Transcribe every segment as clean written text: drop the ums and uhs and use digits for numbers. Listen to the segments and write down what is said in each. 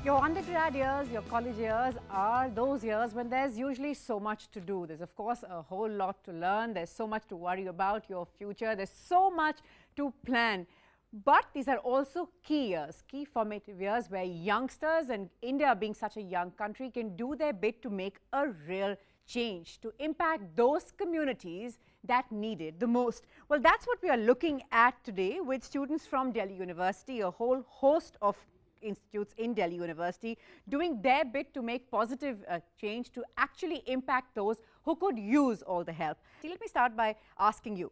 Your undergrad years, your college years are those years when there's usually so much to do. There's, of course, a whole lot to learn. There's so much to worry about your future. There's so much to plan. But these are also key years, key formative years where youngsters, and India being such a young country, can do their bit to make a real change, to impact those communities that need it the most. Well, that's what we are looking at today with students from Delhi University, a whole host of institutes in Delhi University doing their bit to make positive change to actually impact those who could use all the help. See, let me start by asking you,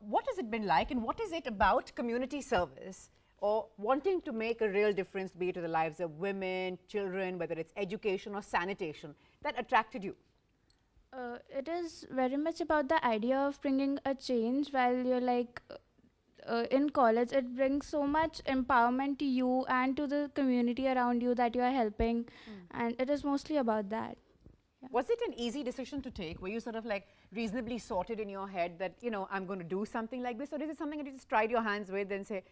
what has it been like and what is it about community service or wanting to make a real difference, be it to the lives of women, children, whether it's education or sanitation, that attracted you? It is very much about the idea of bringing a change while you're in college. It brings so much empowerment to you and to the community around you that you are helping, and it is mostly about that. Yeah. Was it an easy decision to take? Were you sort of like reasonably sorted in your head that, you know, I'm going to do something like this? Or is it something that you just tried your hands with and say,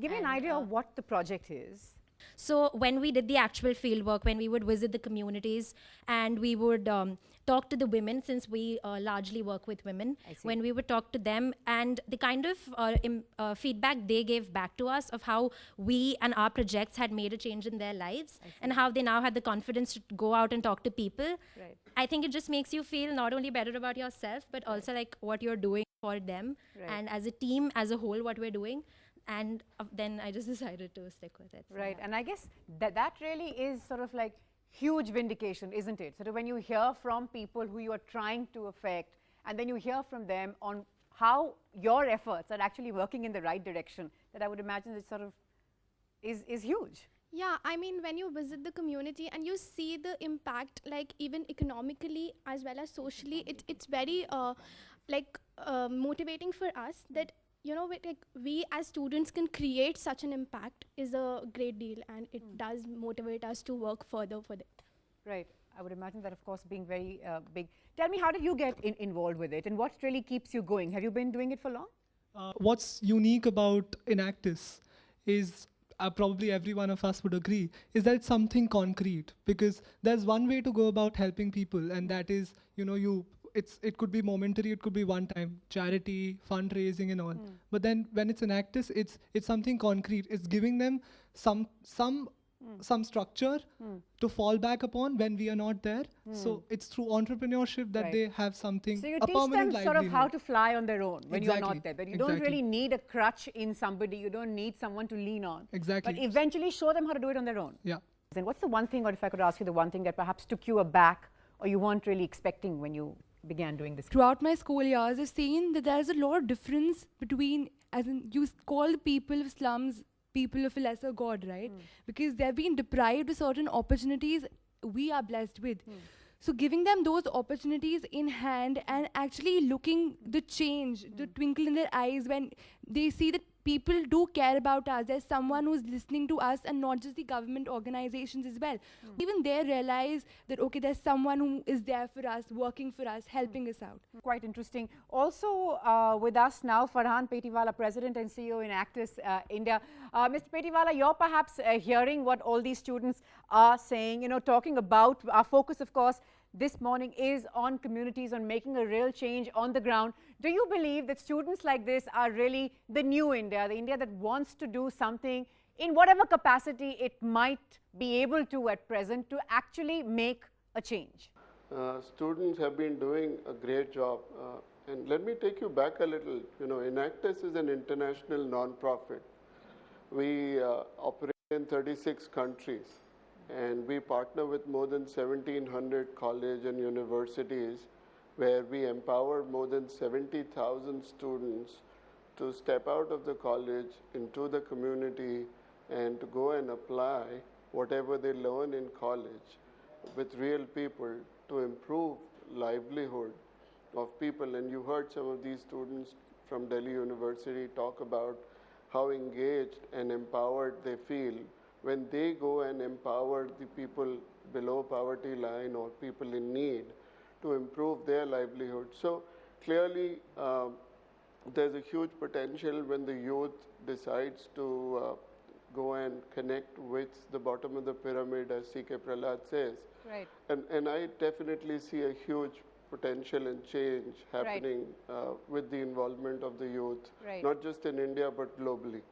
give me an idea of what the project is? So when we did the actual field work, when we would visit the communities and we would talk to the women, since we largely work with women, when we would talk to them and the kind of feedback they gave back to us of how we and our projects had made a change in their lives and how they now had the confidence to go out and talk to people. Right. I think it just makes you feel not only better about yourself, but also like what you're doing for them and as a team, as a whole, what we're doing. And then I just decided to stick with it. So Right, and I guess that really is sort of like huge vindication, isn't it? Sort of when you hear from people who you are trying to affect, and then you hear from them on how your efforts are actually working in the right direction, that I would imagine it sort of is huge. Yeah, I mean, when you visit the community and you see the impact, like even economically as well as socially, it's very motivating for us that, you know, we as students can create such an impact is a great deal, and it does motivate us to work further for that. Right. I would imagine that, of course, being very big. Tell me, how did you get involved with it and what really keeps you going? Have you been doing it for long? What's unique about Enactus is, probably every one of us would agree, is that it's something concrete, because there's one way to go about helping people, and that is, you know, it could be momentary, it could be one time, charity, fundraising and all. But then when it's Enactus, it's something concrete. It's giving them some structure to fall back upon when we are not there. So it's through entrepreneurship that they have something, so you a teach permanent them sort of how livelihood. to fly on their own when you're not Exactly, there. But you don't really need a crutch in somebody. You don't need someone to lean on. Exactly. But eventually show them how to do it on their own. Yeah. Then what's the one thing, or if I could ask you the one thing that perhaps took you aback or you weren't really expecting when you began doing this? Throughout my school years, I've seen that there's a lot of difference between, as in, you call the people of slums people of a lesser god, right? Because they've been deprived of certain opportunities we are blessed with. So giving them those opportunities in hand and actually looking the change, the twinkle in their eyes when they see that people do care about us. There's someone who's listening to us, and not just the government organizations as well. Even they realize that, okay, there's someone who is there for us, working for us, helping us out. Quite interesting. Also with us now, Farhan Petiwala, President and CEO in Enactus India. Mr. Petiwala, you're perhaps hearing what all these students are saying, you know, talking about our focus, of course, this morning is on communities, on making a real change on the ground. Do you believe that students like this are really the new India, the India that wants to do something in whatever capacity it might be able to at present to actually make a change? Students have been doing a great job. And let me take you back a little. You know, Enactus is an international non-profit. We operate in 36 countries. And we partner with more than 1,700 colleges and universities, where we empower more than 70,000 students to step out of the college into the community and to go and apply whatever they learn in college with real people to improve livelihood of people. And you heard some of these students from Delhi University talk about how engaged and empowered they feel when they go and empower the people below poverty line or people in need to improve their livelihood. So clearly, there's a huge potential when the youth decides to go and connect with the bottom of the pyramid, as C.K. Prahlad says. Right. And I definitely see a huge potential and change happening with the involvement of the youth, not just in India but globally.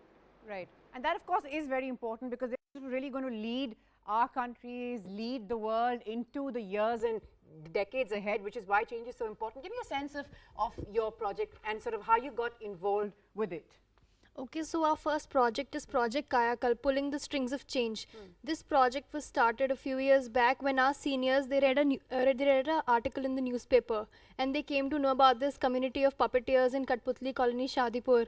Right. And that, of course, is very important because they're really going to lead our countries, lead the world into the years and decades ahead, which is why change is so important. Give me a sense of your project and sort of how you got involved with it. Okay, so our first project is Project Kayakal, pulling the strings of change. This project was started a few years back when our seniors, they read an article in the newspaper and they came to know about this community of puppeteers in Katputli colony, Shadipur.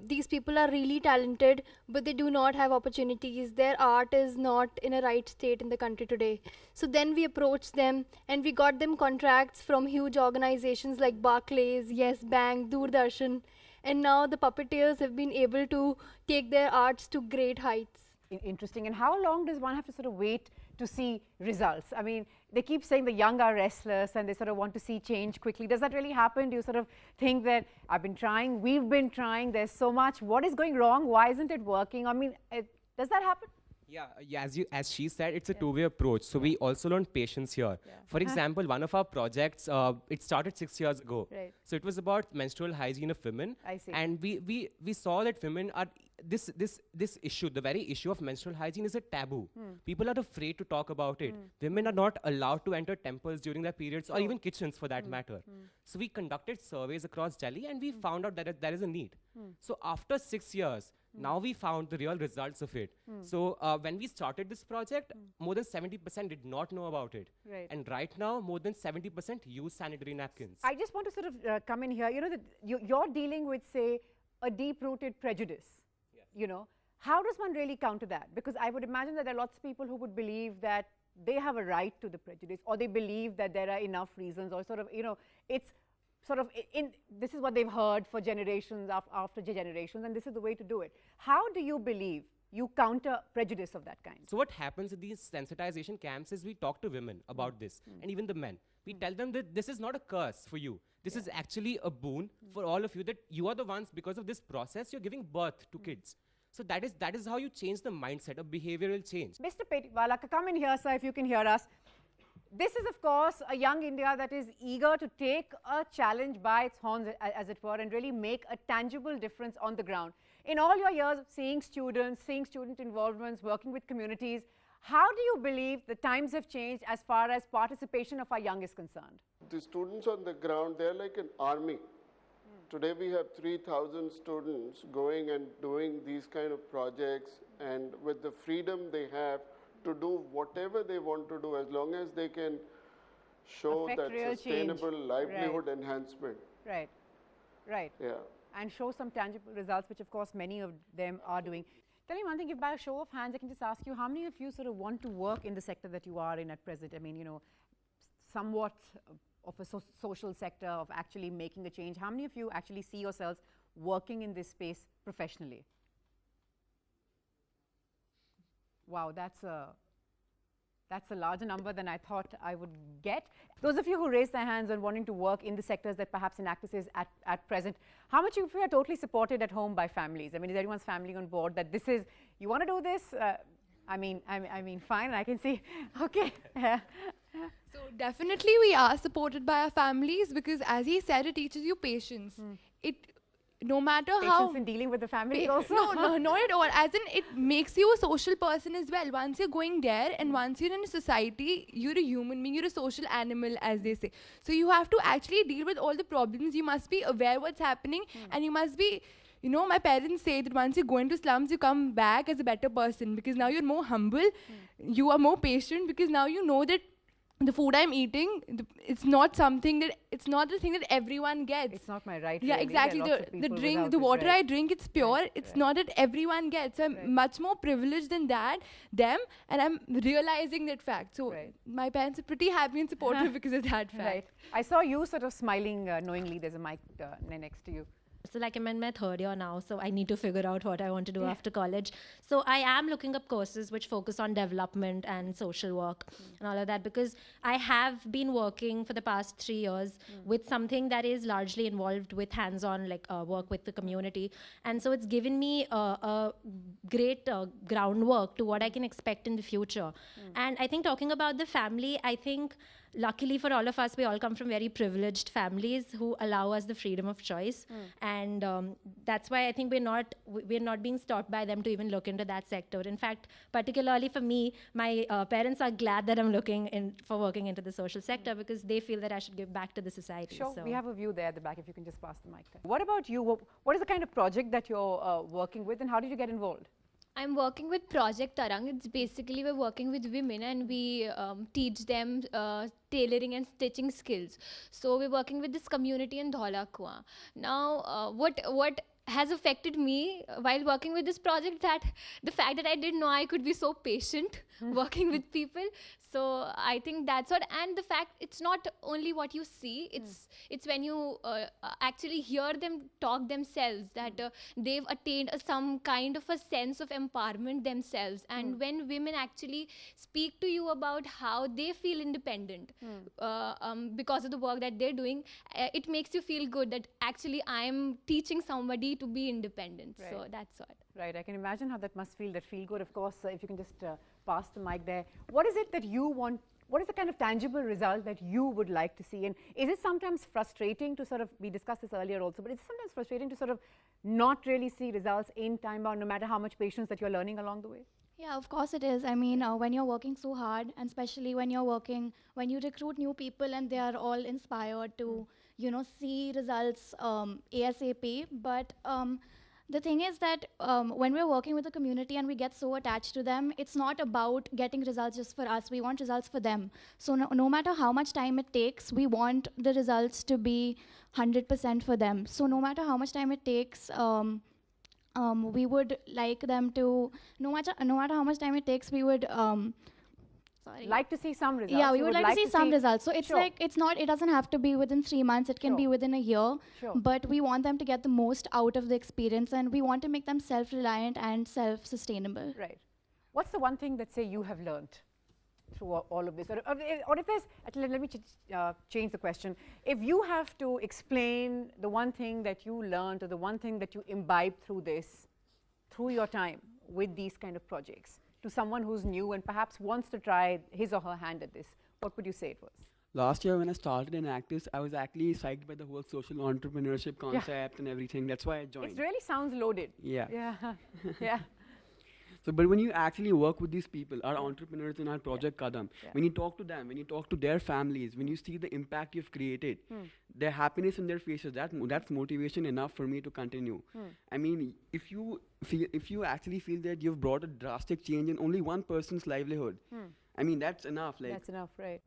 These people are really talented, but they do not have opportunities. Their art is not in a right state in the country today. So then we approached them and we got them contracts from huge organizations like Barclays, Yes Bank, Doordarshan. And now the puppeteers have been able to take their arts to great heights. Interesting. And how long does one have to sort of wait to see results? I mean, they keep saying the young are restless and they sort of want to see change quickly. Does that really happen? Do you sort of think that I've been trying, we've been trying, there's so much, what is going wrong? Why isn't it working? I mean, does that happen? Yeah, as she said, it's a two-way approach. So we also learn patience here. For example, one of our projects, it started 6 years ago. Right. So it was about menstrual hygiene of women. I see. And we saw that women are, this issue, the very issue of menstrual hygiene is a taboo. People are afraid to talk about it. Women are not allowed to enter temples during their periods or even kitchens for that matter. So we conducted surveys across Delhi and we found out that there is a need. So after 6 years, now we found the real results of it. So when we started this project, more than 70% did not know about it. Right. And right now, more than 70% use sanitary napkins. I just want to sort of come in here. You know, that you're dealing with, say, a deep-rooted prejudice. You know, how does one really counter that? Because I would imagine that there are lots of people who would believe that they have a right to the prejudice, or they believe that there are enough reasons, or sort of, you know, it's sort of this is what they've heard for generations after generations, and this is the way to do it. How do you believe you counter prejudice of that kind? So what happens at these sensitization camps is we talk to women about this, and even the men. We tell them that this is not a curse for you. This is actually a boon for all of you, that you are the ones, because of this process, you're giving birth to kids. So that is how you change the mindset of behavioral change. Mr. Petiwala, come in here, sir, if you can hear us. This is, of course, a young India that is eager to take a challenge by its horns, as it were, and really make a tangible difference on the ground. In all your years of seeing students, seeing student involvements, working with communities, how do you believe the times have changed as far as participation of our young is concerned? The students on the ground, they're like an army. Today we have 3,000 students going and doing these kind of projects, and with the freedom they have to do whatever they want to do, as long as they can show Affect that real sustainable change. livelihood enhancement. Right, right. Yeah. And show some tangible results, which of course many of them are doing. Tell me one thing, if by a show of hands I can just ask you, how many of you sort of want to work in the sector that you are in at present? I mean, you know, somewhat of a social sector, of actually making a change. How many of you actually see yourselves working in this space professionally? Wow, that's a larger number than I thought I would get. Those of you who raised their hands on wanting to work in the sectors that perhaps Enactus is at present, how much of you are totally supported at home by families? I mean, is everyone's family on board that this is, you want to do this? I mean, fine, I can see, okay. So definitely we are supported by our families, because as he said, it teaches you patience. No matter how... Patience in dealing with the family also? No, not at all. As in, it makes you a social person as well. Once you're going there and once you're in a society, you're a human being, you're a social animal, as they say. So you have to actually deal with all the problems. You must be aware what's happening, and you must be... You know, my parents say that once you go into slums, you come back as a better person, because now you're more humble, you are more patient, because now you know that the food I'm eating, it's not something that, it's not the thing that everyone gets. It's not my right. Yeah, really. exactly. The drink, the water I drink, it's pure. It's not that everyone gets. So I'm much more privileged than them, and I'm realizing that fact. So my parents are pretty happy and supportive because of that fact. Right. I saw you sort of smiling knowingly. There's a mic next to you. So like I'm in my third year now, so I need to figure out what I want to do after college. So I am looking up courses which focus on development and social work and all of that, because I have been working for the past 3 years with something that is largely involved with hands-on like work with the community. And so it's given me a great groundwork to what I can expect in the future. And I think talking about the family, I think luckily for all of us, we all come from very privileged families who allow us the freedom of choice. And that's why I think we're not being stopped by them to even look into that sector. In fact, particularly for me, my parents are glad that I'm looking for working into the social sector, because they feel that I should give back to the society. Sure, So we have a view there at the back, if you can just pass the mic there. What about you? What is the kind of project that you're working with, and how did you get involved? I'm working with Project Tarang. It's basically we're working with women and we teach them tailoring and stitching skills. So we're working with this community in Dhaula Kuan. Now, what has affected me while working with this project, that the fact that I didn't know I could be so patient working with people. So I think that's what, and the fact it's not only what you see, it's when you actually hear them talk themselves, that they've attained some kind of a sense of empowerment themselves. And when women actually speak to you about how they feel independent because of the work that they're doing, it makes you feel good that actually I'm teaching somebody to be independent. Right. So that's what. Right, I can imagine how that must feel, that feel good. Of course, if you can just pass the mic there. What is it that you want, what is the kind of tangible result that you would like to see? And is it sometimes frustrating to sort of, we discussed this earlier also, but is it sometimes frustrating to sort of not really see results in time bound, no matter how much patience that you're learning along the way? Yeah, of course it is. I mean, when you're working so hard, and especially when you recruit new people and they are all inspired to, see results ASAP. But the thing is that when we're working with the community and we get so attached to them, it's not about getting results just for us. We want results for them. So no matter how much time it takes, we want the results to be 100% for them. So no matter how much time it takes, we would like them to, no matter how much time it takes, we would like to see some results. Yeah, we would like to see some results. So it's Sure. like, it doesn't have to be within 3 months, it can be within a year. Sure. But we want them to get the most out of the experience, and we want to make them self-reliant and self-sustainable. Right. What's the one thing that, say, you have learned through all of this? Or if there's, let me change the question. If you have to explain the one thing that you learned, or the one thing that you imbibed through this, through your time with these kind of projects, to someone who's new and perhaps wants to try his or her hand at this, what would you say it was? Last year when I started in Enactus, I was actually psyched by the whole social entrepreneurship concept and everything. That's why I joined. It really sounds loaded. Yeah. Yeah. Yeah. So, but when you actually work with these people, our entrepreneurs in our Project Kadam, when you talk to them, when you talk to their families, when you see the impact you've created, their happiness in their faces, that's motivation enough for me to continue. I mean, if you actually feel that you've brought a drastic change in only one person's livelihood, I mean, that's enough. That's enough, right.